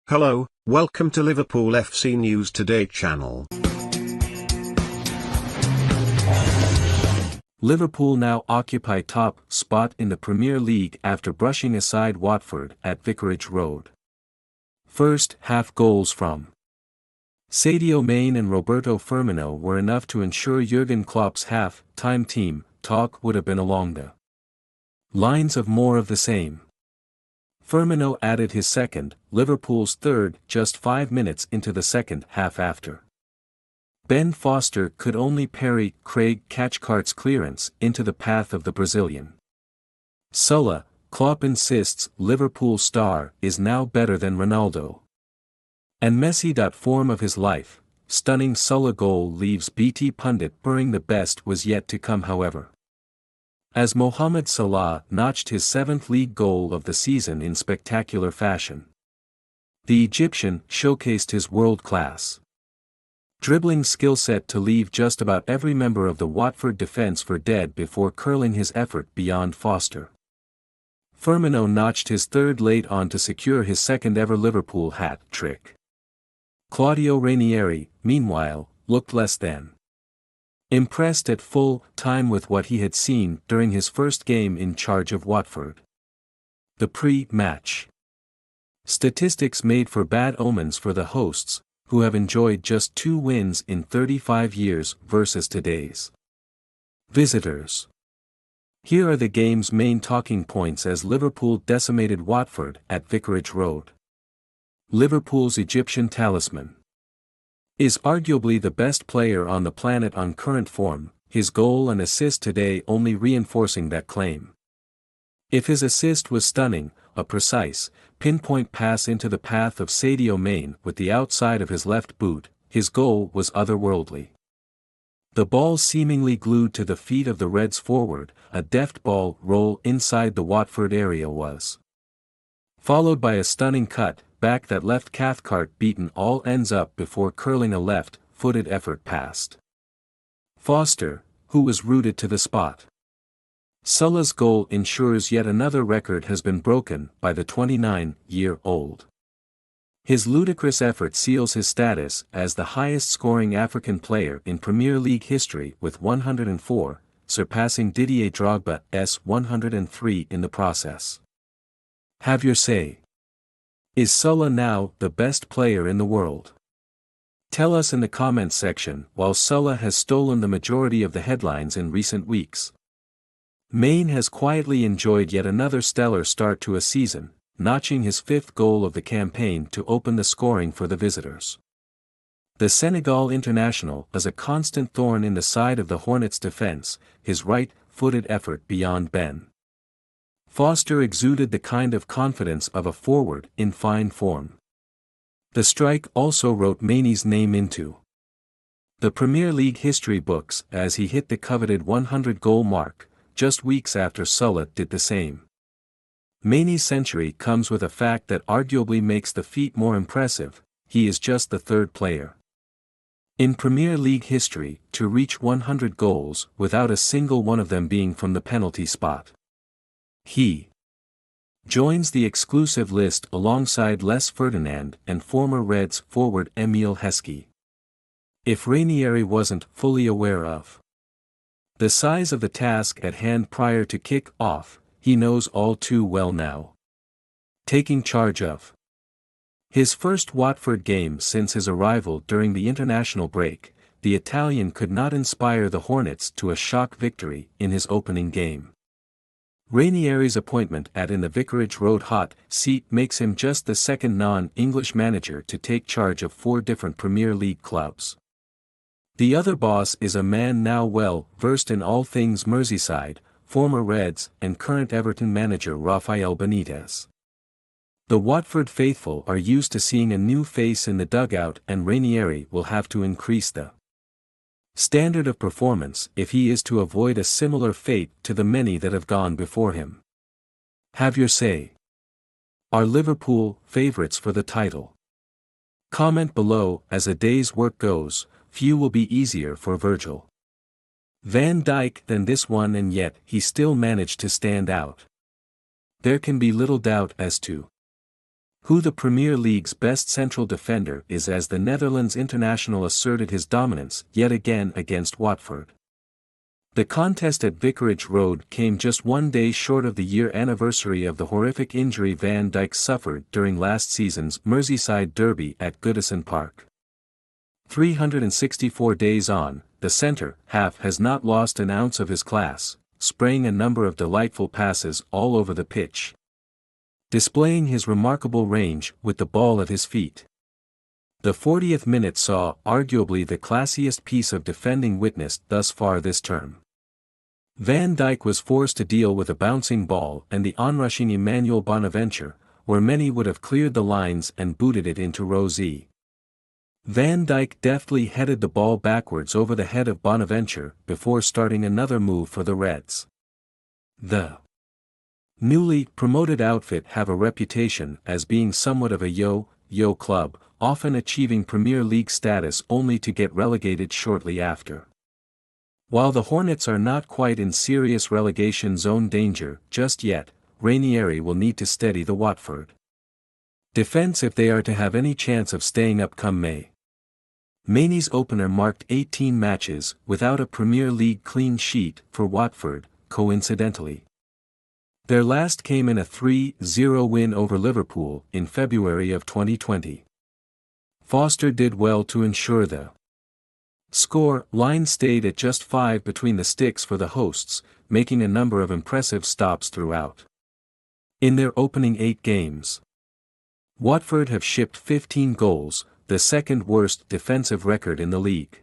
Hello, welcome to Liverpool FC News Today channel. Liverpool now occupy top spot in the Premier League after brushing aside Watford at Vicarage Road. First half goals from Sadio and Roberto Firmino were enough to ensure Jurgen Klopp's half-time team talk would have been along the lines of more of the same. Firmino added his second, Liverpool's third, just 5 minutes into the second half after Ben Foster could only parry Craig Cathcart's clearance into the path of the Brazilian. Sulla, Klopp insists Liverpool star is now better than Ronaldo. And Messi. Form of his life, stunning Sulla goal leaves BT pundit purring the best was yet to come however. As Mohamed Salah notched his 7th league goal of the season in spectacular fashion. The Egyptian showcased his world-class dribbling skill set to leave just about every member of the Watford defence for dead before curling his effort beyond Foster. Firmino notched his third late on to secure his second ever Liverpool hat-trick. Claudio Ranieri, meanwhile, looked less than impressed at full time with what he had seen during his first game in charge of Watford. The pre-match statistics made for bad omens for the hosts, who have enjoyed just 2 wins in 35 years versus today's visitors. Here are the game's main talking points as Liverpool decimated Watford at Vicarage Road. Liverpool's Egyptian talisman is arguably the best player on the planet on current form, his goal and assist today only reinforcing that claim. If his assist was stunning, a precise, pinpoint pass into the path of Sadio with the outside of his left boot, his goal was otherworldly. The ball seemingly glued to the feet of the Reds forward, a deft ball roll inside the Watford area was followed by a stunning cut back that left Cathcart beaten all ends up before curling a left-footed effort past Foster, who was rooted to the spot. Sulla's goal ensures yet another record has been broken by the 29-year-old. His ludicrous effort seals his status as the highest-scoring African player in Premier League history with 104, surpassing Didier Drogba's 103 in the process. Have your say. Is Sulla now the best player in the world? Tell us in the comments section. While Sulla has stolen the majority of the headlines in recent weeks, Maine has quietly enjoyed yet another stellar start to a season, notching his 5th goal of the campaign to open the scoring for the visitors. The Senegal international is a constant thorn in the side of the Hornets' defense, his right-footed effort beyond Ben Foster exuded the kind of confidence of a forward in fine form. The strike also wrote Maine's name into the Premier League history books as he hit the coveted 100-goal mark, just weeks after Sulla did the same. Maine's century comes with a fact that arguably makes the feat more impressive: he is just the 3rd player in Premier League history to reach 100 goals without a single one of them being from the penalty spot. He joins the exclusive list alongside Les Ferdinand and former Reds forward Emile Heskey. If Ranieri wasn't fully aware of the size of the task at hand prior to kick-off, he knows all too well now. Taking charge of his first Watford game since his arrival during the international break, the Italian could not inspire the Hornets to a shock victory in his opening game. Ranieri's appointment in the Vicarage Road hot seat makes him just the 2nd non-English manager to take charge of 4 different Premier League clubs. The other boss is a man now well versed in all things Merseyside, former Reds and current Everton manager Rafael Benitez. The Watford faithful are used to seeing a new face in the dugout, and Ranieri will have to increase the standard of performance if he is to avoid a similar fate to the many that have gone before him. Have your say. Are Liverpool favourites for the title? Comment below. As a day's work goes, few will be easier for Virgil van Dijk than this one, and yet he still managed to stand out. There can be little doubt as to who the Premier League's best central defender is, as the Netherlands international asserted his dominance yet again against Watford. The contest at Vicarage Road came just 1 day short of the year anniversary of the horrific injury Van Dijk suffered during last season's Merseyside derby at Goodison Park. 364 days on, the centre-half has not lost an ounce of his class, spraying a number of delightful passes all over the pitch, displaying his remarkable range with the ball at his feet. The 40th minute saw arguably the classiest piece of defending witnessed thus far this term. Van Dijk was forced to deal with a bouncing ball and the onrushing Emmanuel Bonaventure, where many would have cleared the lines and booted it into row Z. Van Dijk deftly headed the ball backwards over the head of Bonaventure before starting another move for the Reds. The newly promoted outfit have a reputation as being somewhat of a yo-yo club, often achieving Premier League status only to get relegated shortly after. While the Hornets are not quite in serious relegation zone danger just yet, Ranieri will need to steady the Watford defense if they are to have any chance of staying up come May. Maine's opener marked 18 matches without a Premier League clean sheet for Watford, coincidentally. Their last came in a 3-0 win over Liverpool in February of 2020. Foster did well to ensure the score line stayed at just 5 between the sticks for the hosts, making a number of impressive stops throughout. In their opening 8 games, Watford have shipped 15 goals, the second worst defensive record in the league.